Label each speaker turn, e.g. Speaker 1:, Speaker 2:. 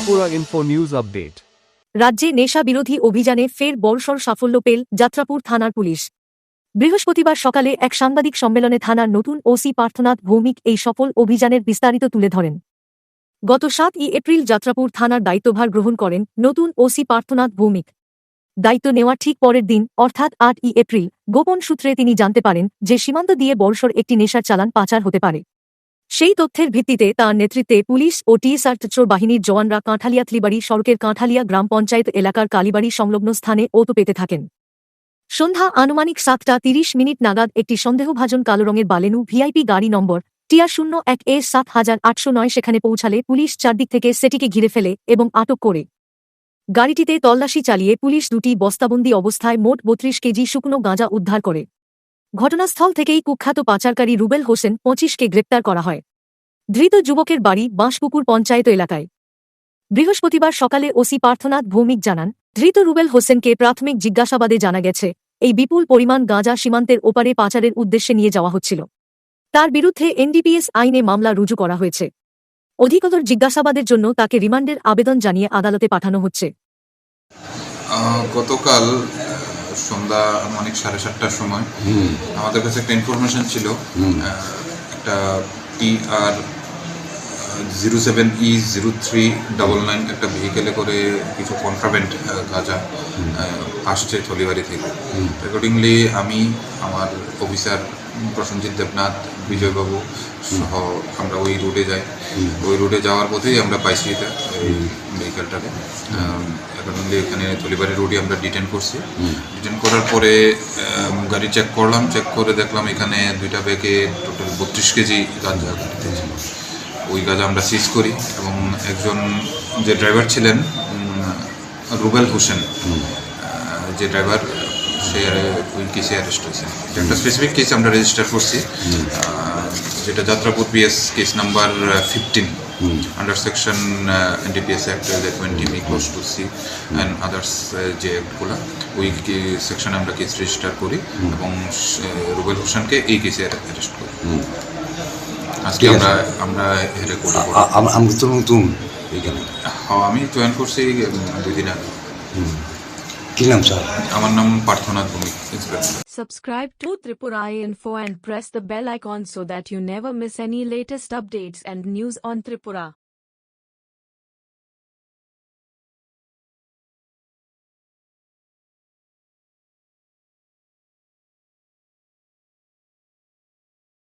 Speaker 1: Tripura Info News Update.
Speaker 2: রাজ্যে নেশা বিরোধী অভিযানে ফের বড়সড় সাফল্য পেল যাত্রাপুর থানার পুলিশ। বৃহস্পতিবার সকালে এক সাংবাদিক সম্মেলনে থানার নতুন ওসি পার্থনাথ ভৌমিক এই সফল অভিযানের বিস্তারিত তুলে ধরেন। গত ৭ এপ্রিল যাত্রাপুর থানার দায়িত্বভার গ্রহণ করেন নতুন ওসি পার্থনাথ ভৌমিক। দায়িত্ব নেওয়ার ঠিক পরের দিন অর্থাৎ ৮ এপ্রিল গোপন সূত্রে তিনি জানতে পারেন যে সীমান্ত দিয়ে বড়সড় একটি নেশার চালান পাচার হতে পারে। সেই তথ্যের ভিত্তিতে তাঁর নেতৃত্বে পুলিশ ও টিএসআর বাহিনীর জওয়ানরা কাঁঠালিয়া-ত্লিবাড়ি সড়কের কাঁঠালিয়া গ্রাম পঞ্চায়েত এলাকার কালীবাড়ি সংলগ্ন স্থানে ওতো পেতে থাকেন। সন্ধ্যা আনুমানিক ৭:৩০ নাগাদ একটি সন্দেহভাজন কালো রঙের বালেনু ভিআইপি গাড়ি নম্বর TR01A7809 সেখানে পৌঁছালে পুলিশ চারদিক থেকে সেটিকে ঘিরে ফেলে এবং আটক করে। গাড়িটিতে তল্লাশি চালিয়ে পুলিশ দুটি বস্তাবন্দি অবস্থায় মোট ৩২ কেজি শুকনো গাঁজা উদ্ধার করে। ঘটনাস্থল থেকেই কুখ্যাত পাচারকারী রুবেল হোসেন ২৫কে গ্রেপ্তার করা হয়। ধৃত যুবকের বাড়ি বাঁশপুকুর পঞ্চায়েত এলাকায়। বৃহস্পতিবার সকালে ওসি পার্থনাথ ভৌমিক জানান, ধৃত রুবেল হোসেনকে প্রাথমিক জিজ্ঞাসাবাদে জানা গেছে এই বিপুল পরিমাণ গাঁজা সীমান্তের ওপারে পাচারের উদ্দেশ্যে নিয়ে যাওয়া হচ্ছিল। তার বিরুদ্ধে এনডিপিএস আইনে মামলা রুজু করা হয়েছে। অধিকতর জিজ্ঞাসাবাদের জন্য তাকে রিমান্ডের আবেদন জানিয়ে আদালতে পাঠানো হচ্ছে।
Speaker 3: গতকাল সন্ধ্যা আনুমানিক 7:30টার সময় আমাদের কাছে একটা ইনফরমেশন ছিল, একটা TR07E0399 একটা ভেহিকেলে করে কিছু কন্ট্রাব্যান্ড গাঁজা আসছে থলিবাড়ি থেকে। অ্যাকর্ডিংলি আমি, আমার অফিসার প্রসেনজিৎ দেবনাথ, বিজয়বাবু সহ আমরা ওই রুটে যাই। ওই রুটে যাওয়ার পথেই আমরা পাইছি এটা, এই ভেহিকেলটাকে। অ্যাকর্ডিংলি এখানে থলিবাড়ি রোডে আমরা ডিটেন করছি। ডিটেন করার পরে গাড়ি চেক করলাম, চেক করে দেখলাম এখানে দুইটা ব্যাগে টোটাল ৩২ কেজি গাঁজা গাড়িতে ছিল। ওই গাঁজা আমরা সিজ করি এবং একজন যে ড্রাইভার ছিলেন রুবেল হোসেন, যে ড্রাইভার, সে ওই কেসে অ্যারেস্ট হয়েছে। এটা একটা স্পেসিফিক কেস আমরা রেজিস্টার করছি, যেটা Jatrapur PS case number 15 under section NDPS act 20 May close to C and others, যে অ্যাক্টগুলো ওই সেকশনে আমরা কেস রেজিস্টার করি এবং রুবেল হোসেনকে এই কেসে অ্যারেস্ট করি। আজকে আমরা
Speaker 4: আমরা তো নতুন এখানে।
Speaker 3: হ্যাঁ, আমি জয়েন করছি 2 দিন আগে।
Speaker 4: কি নাম স্যার?
Speaker 3: আমার নাম Parthanath Bhowmik, inspector.
Speaker 5: Subscribe to Tripura Info and press the bell icon so that you never miss any latest updates and news on Tripura.